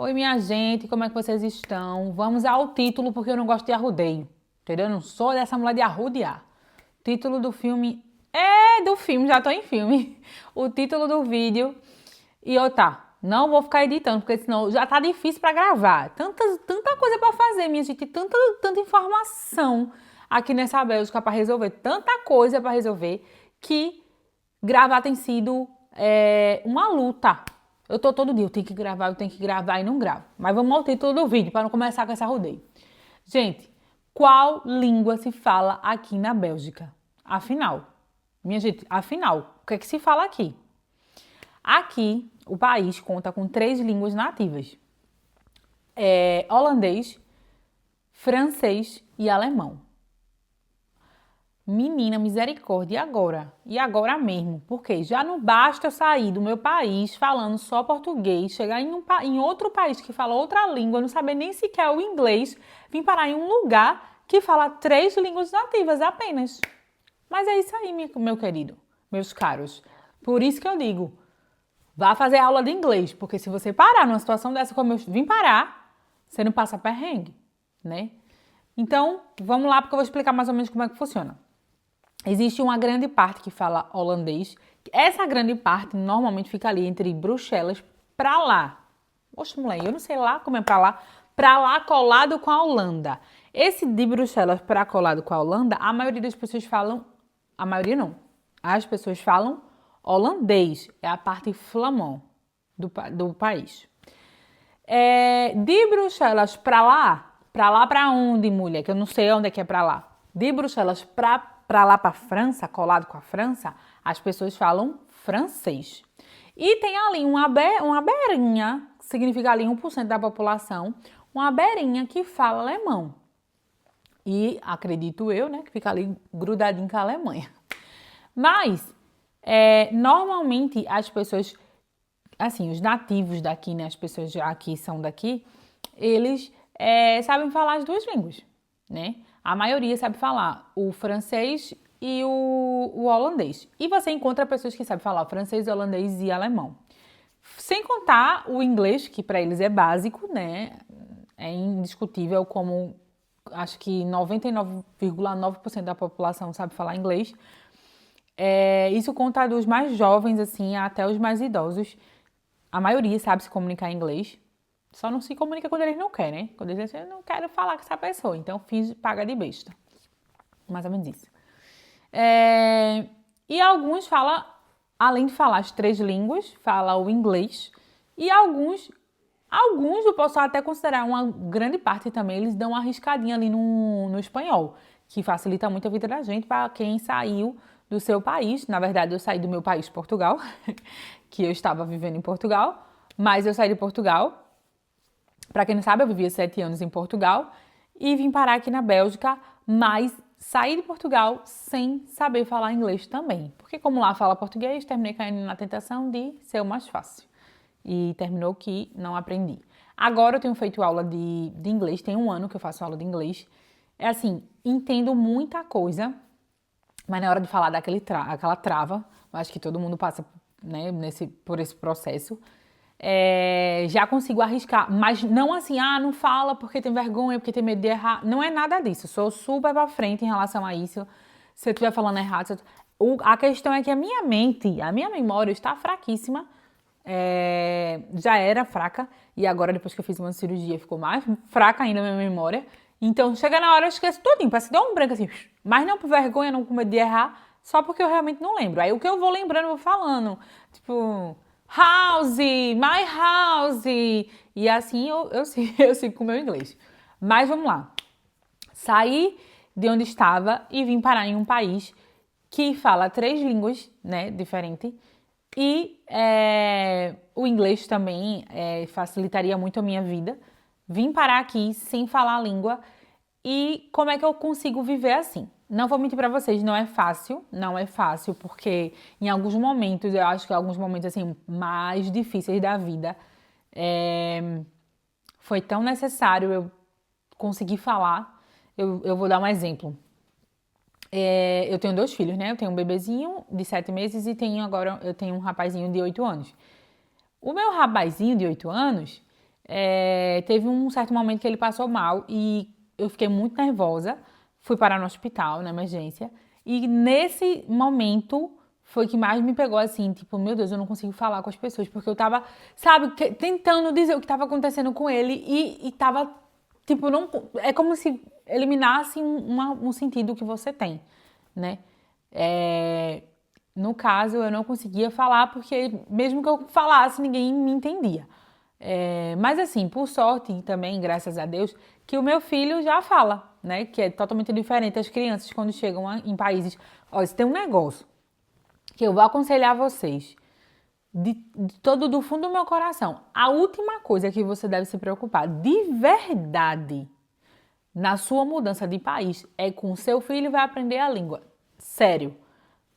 Oi, minha gente, como é que vocês estão? Vamos ao título, porque eu não gosto de arrudeio, entendeu? Eu não sou dessa mulher de arrudear. Título do filme é do filme, já tô em filme. O título do vídeo. E eu não vou ficar editando, porque senão já tá difícil pra gravar. Tanta coisa pra fazer, minha gente, tanta informação aqui nessa Bélgica pra resolver, tanta coisa pra resolver, que gravar tem sido uma luta. Eu tô todo dia, eu tenho que gravar e não gravo. Mas vamos ao título do vídeo, para não começar com essa rodeio. Gente, qual língua se fala aqui na Bélgica? Afinal, minha gente, afinal, o que é que se fala aqui? Aqui, o país conta com 3 línguas nativas. Holandês, francês e alemão. Menina, misericórdia, e agora? E agora mesmo? Porque já não basta eu sair do meu país falando só português, chegar em outro país que fala outra língua, não saber nem sequer o inglês, vim parar em um lugar que fala 3 línguas nativas apenas. Mas é isso aí, meu querido, meus caros. Por isso que eu digo, vá fazer aula de inglês, porque se você parar numa situação dessa como eu vim parar, você não passa perrengue, né? Então, vamos lá, porque eu vou explicar mais ou menos como é que funciona. Existe uma grande parte que fala holandês. Essa grande parte normalmente fica ali entre Bruxelas pra lá. Oxe, moleque, eu não sei lá como é pra lá colado com a Holanda. Esse de Bruxelas pra colado com a Holanda, a maioria das pessoas falam, a maioria não, as pessoas falam holandês, é a parte flamand do país. De Bruxelas pra lá pra onde, mulher? Que eu não sei onde é que é pra lá. De Bruxelas pra lá pra França, colado com a França, as pessoas falam francês. E tem ali uma beirinha, que significa ali 1% da população, uma beirinha que fala alemão. E acredito eu, né, que fica ali grudadinho com a Alemanha. Mas, normalmente as pessoas, assim, os nativos daqui, né, as pessoas já que são daqui, eles sabem falar as 2 línguas, né? A maioria sabe falar o francês e o holandês. E você encontra pessoas que sabem falar o francês, holandês e alemão. Sem contar o inglês, que para eles é básico, né? É indiscutível como acho que 99,9% da população sabe falar inglês. Isso conta dos mais jovens, assim, até os mais idosos. A maioria sabe se comunicar em inglês. Só não se comunica quando eles não querem, né? Quando eles dizem, eu não quero falar com essa pessoa, então paga de besta. Mais ou menos isso. E alguns falam, além de falar as 3 línguas, fala o inglês. E alguns eu posso até considerar uma grande parte também, eles dão uma arriscadinha ali no espanhol, que facilita muito a vida da gente para quem saiu do seu país. Na verdade, eu saí do meu país, Portugal, que eu estava vivendo em Portugal, mas eu saí de Portugal. Para quem não sabe, eu vivia 7 anos em Portugal e vim parar aqui na Bélgica, mas saí de Portugal sem saber falar inglês também. Porque como lá fala português, terminei caindo na tentação de ser o mais fácil. E terminou que não aprendi. Agora eu tenho feito aula de inglês, tem 1 ano que eu faço aula de inglês. É assim, entendo muita coisa, mas na hora de falar aquela trava, eu acho que todo mundo passa, né, por esse processo. Já consigo arriscar, mas não assim, não fala porque tem vergonha, porque tem medo de errar. Não é nada disso, eu sou super pra frente em relação a isso. Se eu estiver falando errado, a questão é que a minha memória está fraquíssima. Já era fraca e agora depois que eu fiz uma cirurgia ficou mais fraca ainda a minha memória. Então chega na hora eu esqueço tudinho, parece que deu um branco assim, mas não por vergonha, não com medo de errar, só porque eu realmente não lembro. Aí o que eu vou lembrando eu vou falando, tipo house, my house. E assim eu sigo com o meu inglês. Mas vamos lá. Saí de onde estava e vim parar em um país que fala 3 línguas, né, diferentes. E o inglês também facilitaria muito a minha vida. Vim parar aqui sem falar a língua. E como é que eu consigo viver assim? Não vou mentir pra vocês, não é fácil, porque em alguns momentos, eu acho que alguns momentos assim mais difíceis da vida, foi tão necessário eu conseguir falar. Eu vou dar um exemplo. Eu tenho 2 filhos, né? Eu tenho um bebezinho de 7 meses e eu tenho um rapazinho de 8 anos. O meu rapazinho de 8 anos, teve um certo momento que ele passou mal e eu fiquei muito nervosa. Fui parar no hospital, na emergência. E nesse momento foi que mais me pegou assim, tipo, meu Deus, eu não consigo falar com as pessoas, porque eu tava, sabe, tentando dizer o que tava acontecendo com ele e tava, tipo, não, é como se eliminasse um sentido que você tem, né? No caso, eu não conseguia falar porque mesmo que eu falasse, ninguém me entendia. Mas assim, por sorte e também, graças a Deus, que o meu filho já fala, né? Que é totalmente diferente das crianças quando chegam em países. Ó, isso tem um negócio que eu vou aconselhar vocês, de todo do fundo do meu coração. A última coisa que você deve se preocupar, de verdade, na sua mudança de país, é com o seu filho vai aprender a língua. Sério.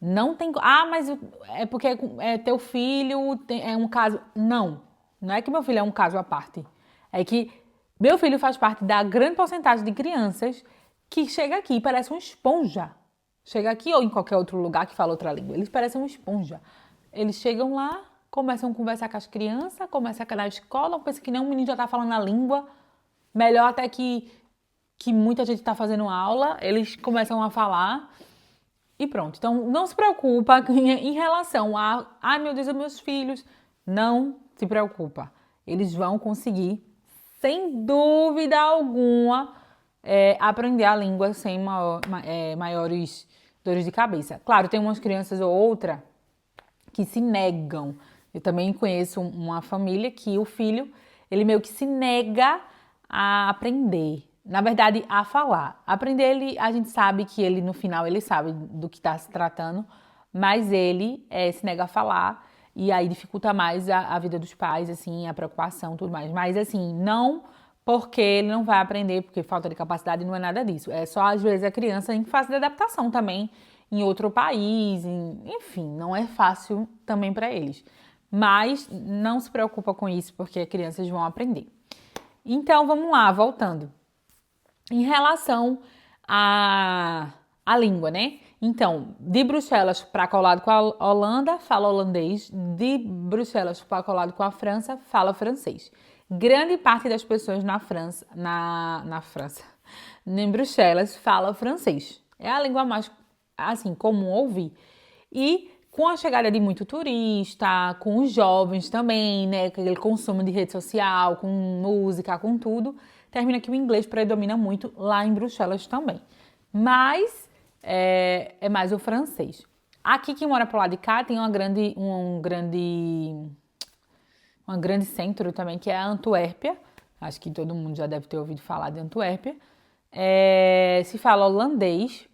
Não tem. Ah, mas é porque é teu filho, é um caso. Não. Não é que meu filho é um caso à parte. É que meu filho faz parte da grande porcentagem de crianças que chega aqui e parece uma esponja. Chega aqui ou em qualquer outro lugar que fala outra língua. Eles parecem uma esponja. Eles chegam lá, começam a conversar com as crianças, começam a na escola, pensa que nem um menino já está falando a língua. Melhor até que muita gente está fazendo aula, eles começam a falar. E pronto. Então, não se preocupa em relação a, ai meu Deus, meus filhos. Não se preocupa. Eles vão conseguir, sem dúvida alguma, aprender a língua sem maiores dores de cabeça. Claro, tem umas crianças ou outra que se negam. Eu também conheço uma família que o filho, ele meio que se nega a aprender. Na verdade, a falar. Aprender, a gente sabe que ele, no final, ele sabe do que está se tratando, mas ele se nega a falar e aí dificulta mais a vida dos pais, assim, a preocupação e tudo mais. Mas, assim, não porque ele não vai aprender, porque falta de capacidade, não é nada disso. É só, às vezes, a criança em fase de adaptação também, em outro país, enfim, não é fácil também para eles. Mas não se preocupa com isso, porque as crianças vão aprender. Então, vamos lá, voltando. Em relação à língua, né? Então, de Bruxelas para colado com a Holanda, fala holandês. De Bruxelas para colado com a França, fala francês. Grande parte das pessoas na França, em Bruxelas, fala francês. É a língua mais, assim, comum ouvir. E com a chegada de muito turista, com os jovens também, né? Aquele consumo de rede social, com música, com tudo, termina que o inglês predomina muito lá em Bruxelas também. Mas é mais o francês. Aqui quem mora pro lado de cá tem um grande centro também, que é a Antuérpia. Acho que todo mundo já deve ter ouvido falar de Antuérpia. Se fala holandês,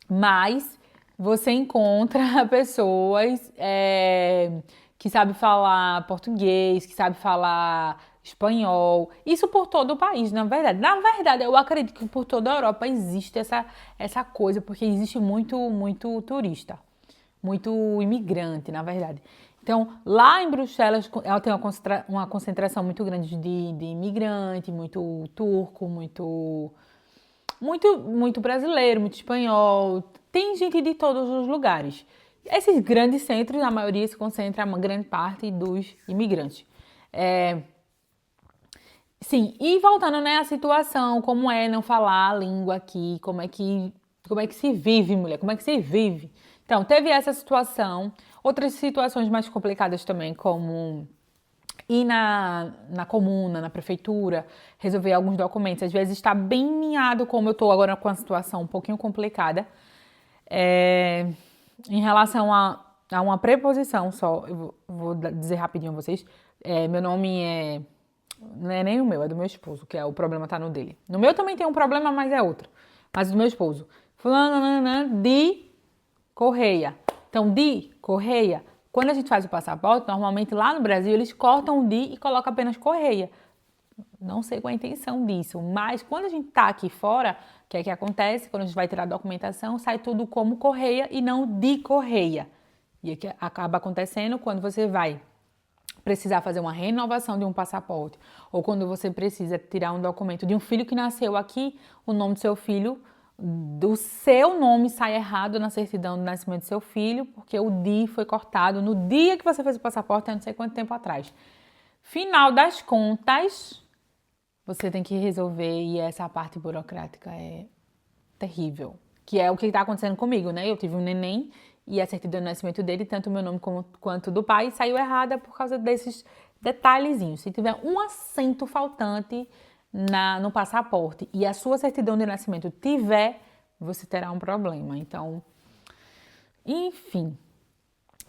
mas você encontra pessoas que sabem falar português, que sabem falar espanhol. Isso por todo o país, na verdade. Na verdade, eu acredito que por toda a Europa existe essa coisa, porque existe muito turista, muito imigrante, na verdade. Então, lá em Bruxelas, ela tem uma concentração muito grande de imigrante, muito turco, muito brasileiro, muito espanhol. Tem gente de todos os lugares. Esses grandes centros, na maioria, se concentra uma grande parte dos imigrantes. Sim, e voltando, né, à situação, como é não falar a língua aqui, como é que se vive, mulher, como é que se vive. Então, teve essa situação, outras situações mais complicadas também, como ir na comuna, na prefeitura, resolver alguns documentos. Às vezes está bem minhado, como eu estou agora com a situação um pouquinho complicada. Em relação a uma preposição só, eu vou dizer rapidinho a vocês. Meu nome não é nem o meu, é do meu esposo, que o problema tá no dele. No meu também tem um problema, mas é outro. Mas do meu esposo. Fulano de Correia. Então, de Correia, quando a gente faz o passaporte, normalmente lá no Brasil eles cortam o de e colocam apenas Correia. Não sei qual é a intenção disso, mas quando a gente tá aqui fora, o que é que acontece? Quando a gente vai tirar a documentação, sai tudo como Correia e não de Correia. E o que acaba acontecendo quando você vai precisar fazer uma renovação de um passaporte, ou quando você precisa tirar um documento de um filho que nasceu aqui, o nome do seu filho, do seu nome sai errado na certidão do nascimento do seu filho, porque o DI foi cortado no dia que você fez o passaporte, há não sei quanto tempo atrás. Final das contas, você tem que resolver e essa parte burocrática é terrível. Que é o que está acontecendo comigo, né? Eu tive um neném e a certidão de nascimento dele, tanto o meu nome quanto do pai, saiu errada por causa desses detalhezinhos. Se tiver um acento faltante no passaporte e a sua certidão de nascimento tiver, você terá um problema. Então, enfim.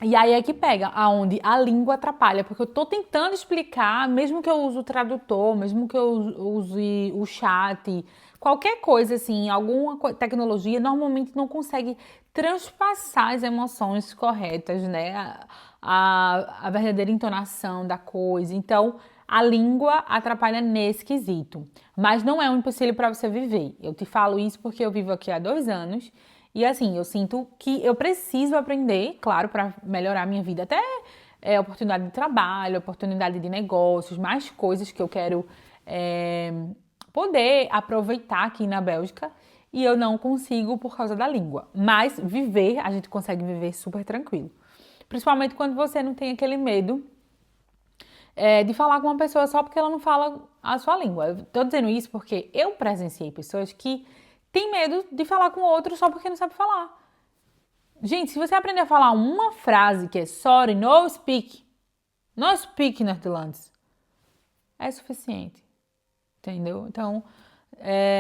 E aí é que pega, aonde a língua atrapalha, porque eu tô tentando explicar, mesmo que eu use o tradutor, mesmo que eu use o chat, qualquer coisa assim, alguma tecnologia, normalmente não consegue transpassar as emoções corretas, né? A verdadeira entonação da coisa. Então, a língua atrapalha nesse quesito. Mas não é um empecilho para você viver. Eu te falo isso porque eu vivo aqui há 2 anos. E assim, eu sinto que eu preciso aprender, claro, para melhorar a minha vida, até oportunidade de trabalho, oportunidade de negócios, mais coisas que eu quero poder aproveitar aqui na Bélgica e eu não consigo por causa da língua. Mas viver, a gente consegue viver super tranquilo. Principalmente quando você não tem aquele medo de falar com uma pessoa só porque ela não fala a sua língua. Eu tô dizendo isso porque eu presenciei pessoas que têm medo de falar com outro só porque não sabe falar. Gente, se você aprender a falar uma frase que é sorry, no speak Netherlands, é suficiente. Entendeu? Então,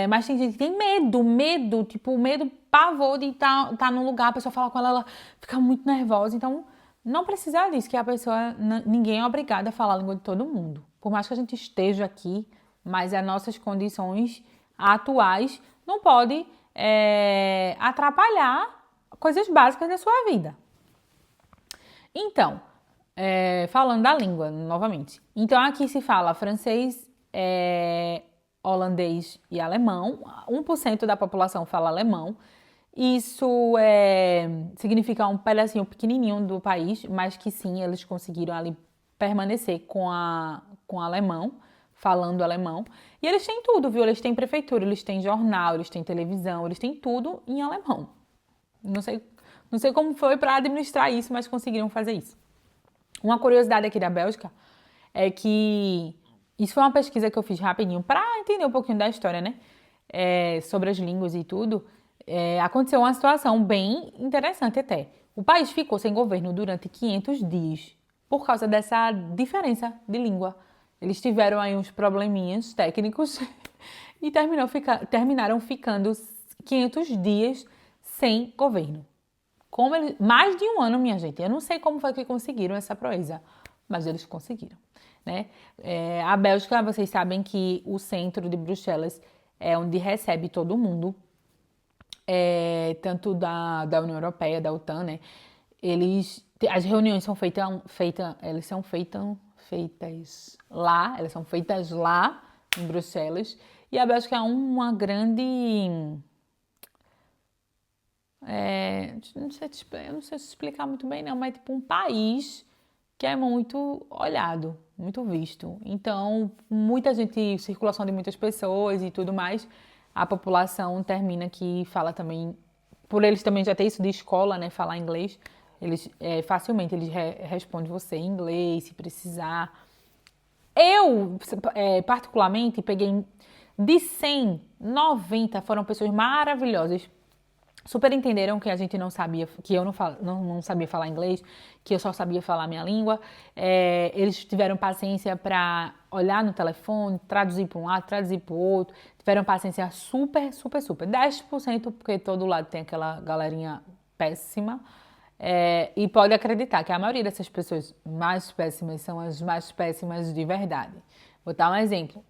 mas tem gente que tem medo, tipo, medo, pavor de tá num lugar, a pessoa fala com ela fica muito nervosa. Então, não precisa disso, que a pessoa, ninguém é obrigado a falar a língua de todo mundo. Por mais que a gente esteja aqui, mas as nossas condições atuais não pode atrapalhar coisas básicas da sua vida. Então, falando da língua, novamente. Então, aqui se fala francês, holandês e alemão. 1% da população fala alemão. Isso significa um pedacinho pequenininho do país, mas que sim, eles conseguiram ali permanecer com alemão, falando alemão. E eles têm tudo, viu? Eles têm prefeitura, eles têm jornal, eles têm televisão, eles têm tudo em alemão. Não sei como foi para administrar isso, mas conseguiram fazer isso. Uma curiosidade aqui da Bélgica é que isso foi uma pesquisa que eu fiz rapidinho para entender um pouquinho da história, né? Sobre as línguas e tudo. Aconteceu uma situação bem interessante até. O país ficou sem governo durante 500 dias por causa dessa diferença de língua. Eles tiveram aí uns probleminhas técnicos e terminaram ficando 500 dias sem governo. Mais de um ano, minha gente. Eu não sei como foi que conseguiram essa proeza, mas eles conseguiram, né? A Bélgica, vocês sabem que o centro de Bruxelas é onde recebe todo mundo, tanto da União Europeia, da OTAN, né? As reuniões são feitas lá em Bruxelas, e a Bélgica é uma grande eu não sei se explicar muito bem não, mas tipo um país que é muito olhado, muito visto. Então, muita gente, circulação de muitas pessoas e tudo mais, a população termina que fala também, por eles também já ter isso de escola, né, falar inglês, eles facilmente eles respondem você em inglês, se precisar. Eu, particularmente, peguei de 100, 90 foram pessoas maravilhosas. Super entenderam que a gente não sabia, que eu não sabia falar inglês, que eu só sabia falar minha língua. Eles tiveram paciência para olhar no telefone, traduzir para um lado, traduzir para o outro. Tiveram paciência super, super, super. 10%, porque todo lado tem aquela galerinha péssima. E pode acreditar que a maioria dessas pessoas mais péssimas são as mais péssimas de verdade. Vou dar um exemplo.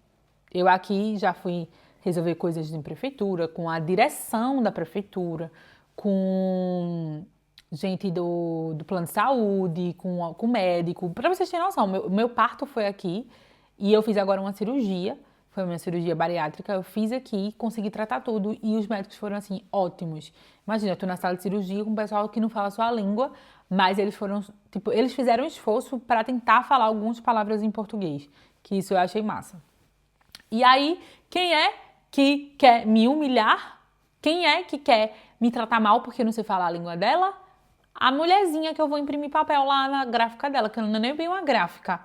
Eu aqui já fui resolver coisas em prefeitura, com a direção da prefeitura, com gente do plano de saúde, com médico. Para vocês terem noção, meu parto foi aqui e eu fiz agora uma cirurgia, foi uma cirurgia bariátrica, eu fiz aqui, consegui tratar tudo e os médicos foram assim, ótimos. Imagina, eu tô na sala de cirurgia com um pessoal que não fala a sua língua, mas eles fizeram um esforço para tentar falar algumas palavras em português, que isso eu achei massa. E aí, quem é que quer me humilhar? Quem é que quer me tratar mal porque eu não sei falar a língua dela? A mulherzinha que eu vou imprimir papel lá na gráfica dela, que não é nem bem uma gráfica.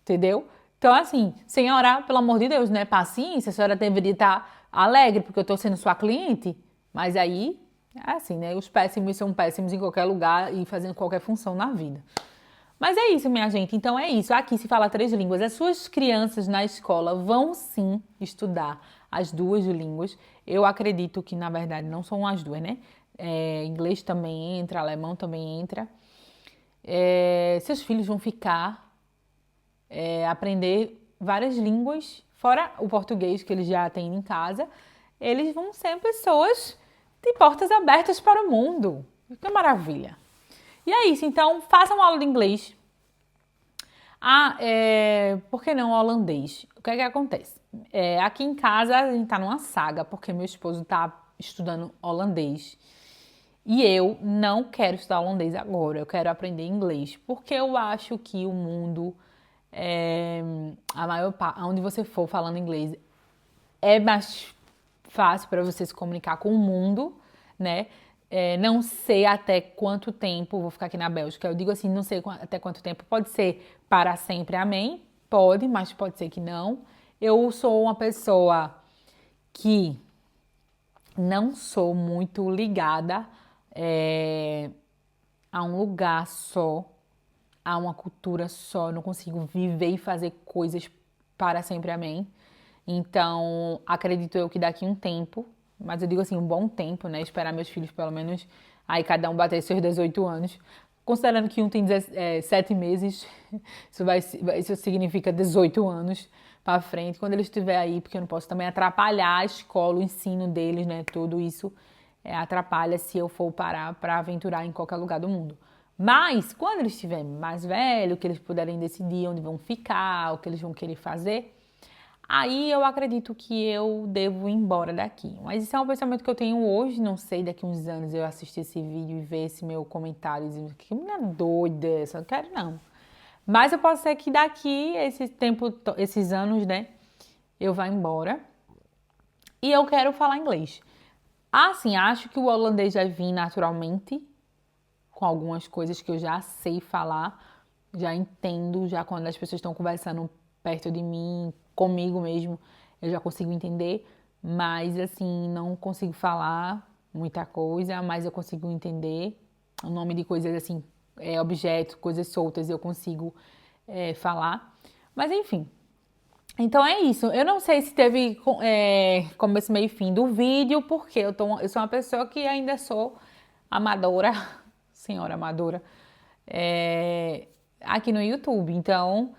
entendeu? Então, assim, senhora, pelo amor de Deus, né? Paciência, a senhora deveria estar alegre porque eu tô sendo sua cliente, mas aí, é assim, né? Os péssimos são péssimos em qualquer lugar e fazendo qualquer função na vida. Mas é isso, minha gente. Então é isso. Aqui se fala 3 línguas. As suas crianças na escola vão sim estudar as 2 línguas. Eu acredito que, na verdade, não são as 2, né? Inglês também entra, alemão também entra. Seus filhos vão ficar aprender várias línguas, fora o português que eles já têm em casa. Eles vão ser pessoas de portas abertas para o mundo. Que maravilha! E é isso, então façam aula de inglês. Por que não holandês? O que é que acontece? Aqui em casa a gente tá numa saga, porque meu esposo tá estudando holandês. E eu não quero estudar holandês agora, eu quero aprender inglês. Porque eu acho que o mundo, a maior parte, onde você for falando inglês, é mais fácil para você se comunicar com o mundo, né? Não sei até quanto tempo, vou ficar aqui na Bélgica, eu digo assim, não sei até quanto tempo, pode ser para sempre, amém? Pode, mas pode ser que não. Eu sou uma pessoa que não sou muito ligada a um lugar só, a uma cultura só, eu não consigo viver e fazer coisas para sempre, amém? Então, acredito eu que daqui um tempo, mas eu digo assim, um bom tempo, né? Esperar meus filhos pelo menos, aí cada um bater seus 18 anos. Considerando que um tem 7 meses, isso significa 18 anos para frente. Quando ele estiver aí, porque eu não posso também atrapalhar a escola, o ensino deles, né? Tudo isso atrapalha se eu for parar para aventurar em qualquer lugar do mundo. Mas, quando eles estiverem mais velhos, que eles puderem decidir onde vão ficar, o que eles vão querer fazer, aí eu acredito que eu devo ir embora daqui. Mas isso é um pensamento que eu tenho hoje, não sei, daqui uns anos eu assistir esse vídeo e ver esse meu comentário e dizer que menina doida essa, não quero não. Mas eu posso ser que daqui, esse tempo, esses anos, né, eu vá embora e eu quero falar inglês. Assim, acho que o holandês vai vir naturalmente, com algumas coisas que eu já sei falar, já entendo, já quando as pessoas estão conversando perto de mim, comigo mesmo, eu já consigo entender, mas assim, não consigo falar muita coisa, mas eu consigo entender o nome de coisas assim, objetos, coisas soltas, eu consigo falar. Mas enfim, então é isso. Eu não sei se teve começo, meio e fim do vídeo, porque eu sou uma pessoa que ainda sou amadora, senhora amadora, aqui no YouTube. Então,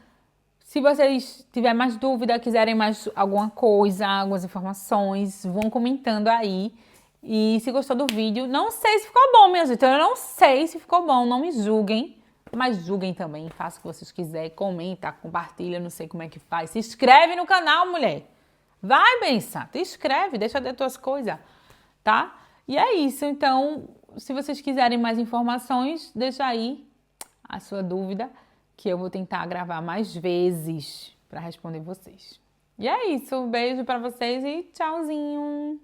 se vocês tiverem mais dúvida, quiserem mais alguma coisa, algumas informações, vão comentando aí. E se gostou do vídeo, não sei se ficou bom, minha gente. Eu não sei se ficou bom, não me julguem. Mas julguem também, faça o que vocês quiserem, comenta, compartilha, não sei como é que faz. Se inscreve no canal, mulher. Vai, benção, te inscreve, deixa de tuas coisas, tá? E é isso, então, se vocês quiserem mais informações, deixa aí a sua dúvida, que eu vou tentar gravar mais vezes para responder vocês. E é isso, um beijo para vocês e tchauzinho!